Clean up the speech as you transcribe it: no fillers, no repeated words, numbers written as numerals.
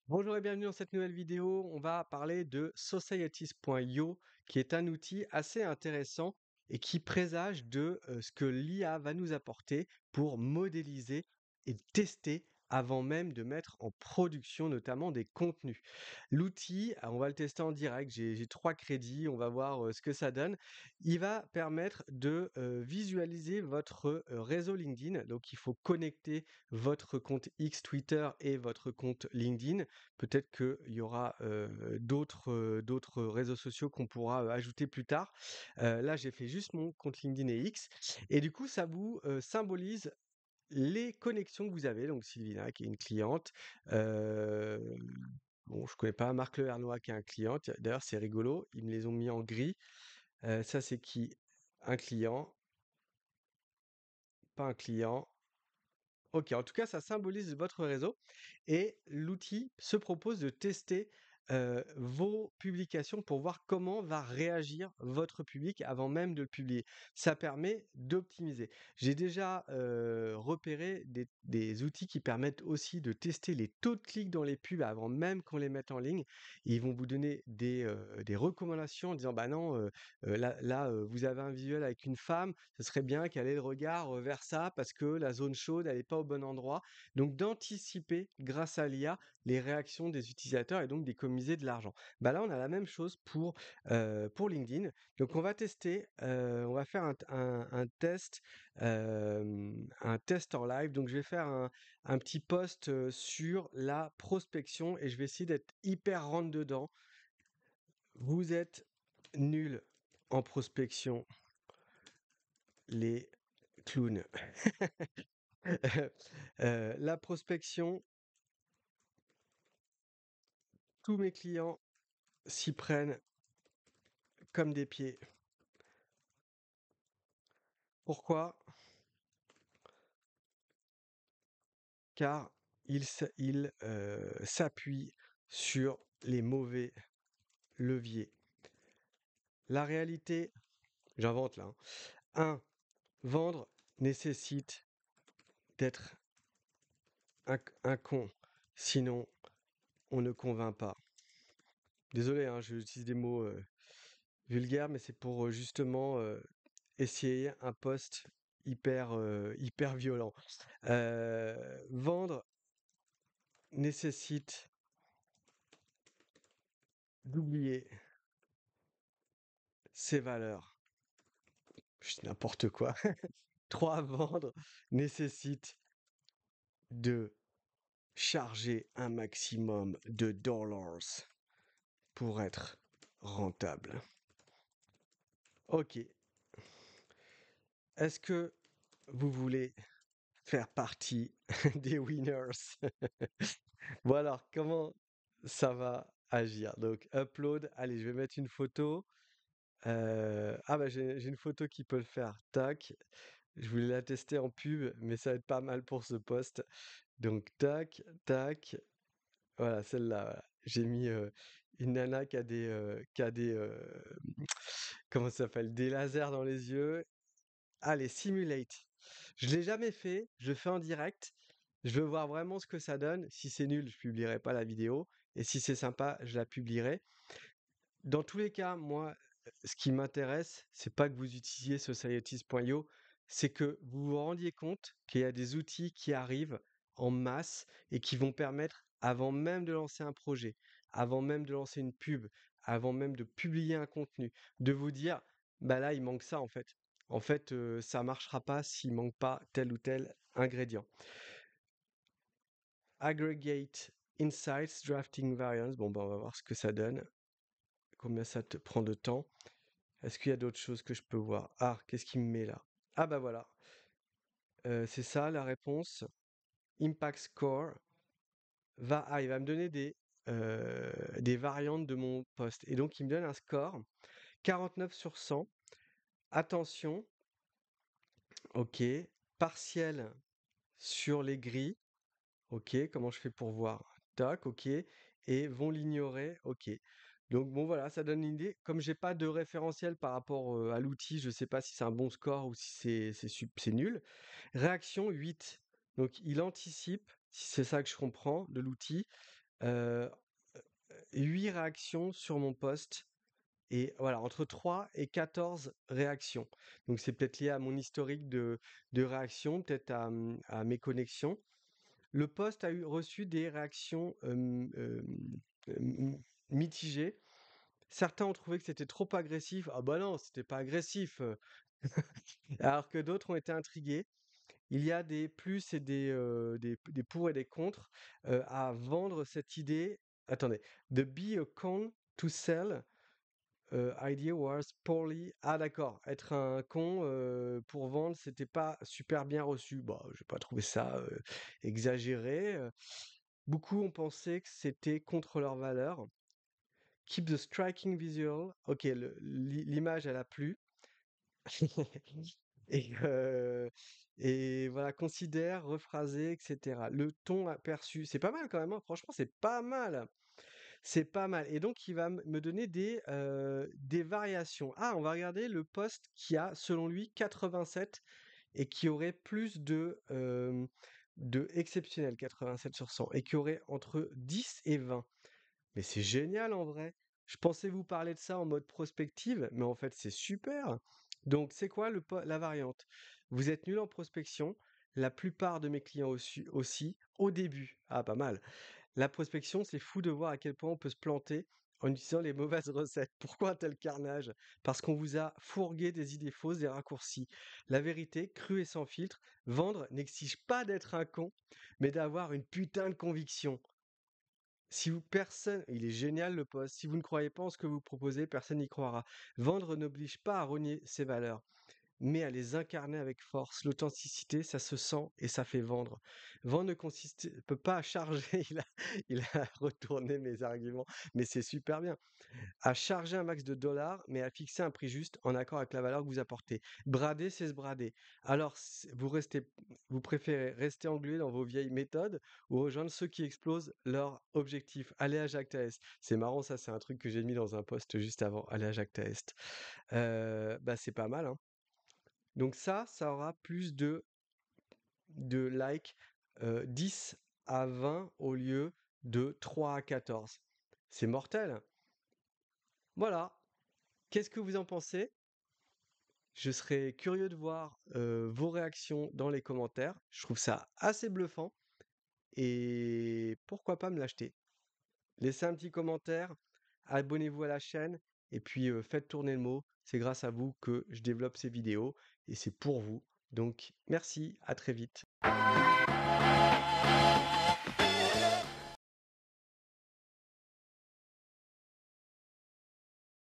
Bonjour et bienvenue dans cette nouvelle vidéo. On va parler de Societies.io, qui est un outil assez intéressant et qui présage de ce que l'IA va nous apporter pour modéliser et tester avant même de mettre en production notamment des contenus. L'outil, on va le tester en direct, j'ai 3 crédits, on va voir ce que ça donne. Il va permettre de visualiser votre réseau LinkedIn. Donc il faut connecter votre compte X Twitter et votre compte LinkedIn. Peut-être qu'il y aura d'autres réseaux sociaux qu'on pourra ajouter plus tard. Là, j'ai fait juste mon compte LinkedIn et X. Et du coup, ça vous symbolise les connexions que vous avez. Donc, Sylvina, qui est une cliente. euh, bon, je connais pas Marc Lehernois, qui est un client. D'ailleurs, c'est rigolo. Ils me les ont mis en gris. Ça, c'est qui? Un client, pas un client. Ok, en tout cas, ça symbolise votre réseau et l'outil se propose de tester vos publications pour voir comment va réagir votre public avant même de le publier. Ça permet d'optimiser. J'ai déjà repéré des outils qui permettent aussi de tester les taux de clics dans les pubs avant même qu'on les mette en ligne. Ils vont vous donner des recommandations en disant, bah non, vous avez un visuel avec une femme, ce serait bien qu'elle ait le regard vers ça parce que la zone chaude, elle n'est pas au bon endroit. Donc d'anticiper, grâce à l'IA, les réactions des utilisateurs et donc d'économiser de l'argent. Bah là, on a la même chose pour LinkedIn. Donc on va tester, on va faire un test en live. Donc je vais faire un petit post sur la prospection et je vais essayer d'être hyper rentre dedans. Vous êtes nul en prospection, les clowns. La prospection, tous mes clients s'y prennent comme des pieds. Pourquoi? Car ils s'appuient sur les mauvais leviers. La réalité, j'invente là, hein. 1. Vendre nécessite d'être un con, sinon on ne convainc pas. Désolé, hein, j'utilise des mots vulgaires, mais c'est pour justement essayer un post hyper violent. Vendre nécessite d'oublier ses valeurs. Je dis n'importe quoi. 3. Vendre nécessite de charger un maximum de dollars pour être rentable. Ok. Est-ce que vous voulez faire partie des winners? Bon alors, comment ça va agir? Donc, upload. Allez, je vais mettre une photo. Ah bah j'ai une photo qui peut le faire. Tac. Je voulais la tester en pub, mais ça va être pas mal pour ce post. Donc, tac, tac. Voilà, celle-là. Voilà. J'ai mis une nana qui a des comment ça s'appelle? Des lasers dans les yeux. Allez, simulate. Je l'ai jamais fait, je le fais en direct. Je veux voir vraiment ce que ça donne. Si c'est nul, je publierai pas la vidéo. Et si c'est sympa, je la publierai. Dans tous les cas, moi, ce qui m'intéresse, c'est pas que vous utilisiez Societies.io, c'est que vous vous rendiez compte qu'il y a des outils qui arrivent en masse et qui vont permettre, avant même de lancer un projet, avant même de lancer une pub, avant même de publier un contenu, de vous dire, bah là, il manque ça en fait. En fait, ça marchera pas s'il manque pas tel ou tel ingrédient. Aggregate Insights, Drafting Variants. Bon, bah, on va voir ce que ça donne. Combien ça te prend de temps. Est-ce qu'il y a d'autres choses que je peux voir? Ah, qu'est-ce qu'il me met là? Ah bah voilà, c'est ça la réponse. Impact score il va me donner des variantes de mon poste. Et donc il me donne un score 49 sur 100. Attention, ok. Partiel sur les gris. Ok, comment je fais pour voir? Tac, ok. Et vont l'ignorer, ok. Donc bon voilà, ça donne une idée. Comme j'ai pas de référentiel par rapport à l'outil, je sais pas si c'est un bon score ou si c'est nul. Réaction 8. Donc il anticipe, si c'est ça que je comprends, de l'outil. heu, 8 réactions sur mon post et voilà, entre 3 et 14 réactions. Donc c'est peut-être lié à mon historique de réactions, peut-être à mes connexions. Le post a reçu des réactions, m mitigées. Certains ont trouvé que c'était trop agressif. «Ah bah non, c'était pas agressif», alors que d'autres ont été intrigués. Il y a des plus et des pour et des contre, à vendre cette idée. Attendez. «The be a con to sell, idea was poorly». Ah d'accord, être un con, pour vendre, c'était pas super bien reçu. Bah, j'ai pas trouvé ça, exagéré, Beaucoup ont pensé que c'était contre leurs valeurs. «Keep the striking visual». OK, l'image, elle a plu. Et voilà, considère, rephraser et cetera. Le ton aperçu, c'est pas mal quand même, hein, franchement, c'est pas mal! C'est pas mal et donc il va me donner des variations. Ah, on va regarder le post qui a, selon lui, 87 et qui aurait plus de exceptionnel, 87 sur 100 et qui aurait entre 10 et 20. Mais c'est génial en vrai. Je pensais vous parler de ça en mode prospective, mais en fait c'est super. Donc c'est quoi la variante? Vous êtes nul en prospection, la plupart de mes clients aussi, au début. Ah, pas mal. La prospection, c'est fou de voir à quel point on peut se planter en utilisant les mauvaises recettes. Pourquoi un tel carnage? Parce qu'on vous a fourgué des idées fausses, des raccourcis. La vérité, crue et sans filtre, vendre n'exige pas d'être un con, mais d'avoir une putain de conviction. Si vous personne il est génial le post. Si vous ne croyez pas en ce que vous proposez, personne n'y croira. Vendre n'oblige pas à renier ses valeurs, mais à les incarner avec force. L'authenticité, ça se sent et ça fait vendre. Vendre ne consiste peut pas à charger, il a retourné mes arguments, mais c'est super bien à charger un max de dollars, mais à fixer un prix juste en accord avec la valeur que vous apportez. Brader, c'est se brader. Alors, vous préférez rester englué dans vos vieilles méthodes ou rejoindre ceux qui explosent leur objectif? Allez à Jacques Taest. C'est marrant, ça, c'est un truc que j'ai mis dans un post juste avant. Allez à Jacques Taest. Bah, c'est pas mal, hein. Donc ça aura plus de likes, 10 à 20 au lieu de 3 à 14. C'est mortel. Voilà. Qu'est-ce que vous en pensez? Je serais curieux de voir vos réactions dans les commentaires. Je trouve ça assez bluffant et pourquoi pas me l'acheter. Laissez un petit commentaire, abonnez-vous à la chaîne et puis faites tourner le mot. C'est grâce à vous que je développe ces vidéos et c'est pour vous. Donc merci, à très vite.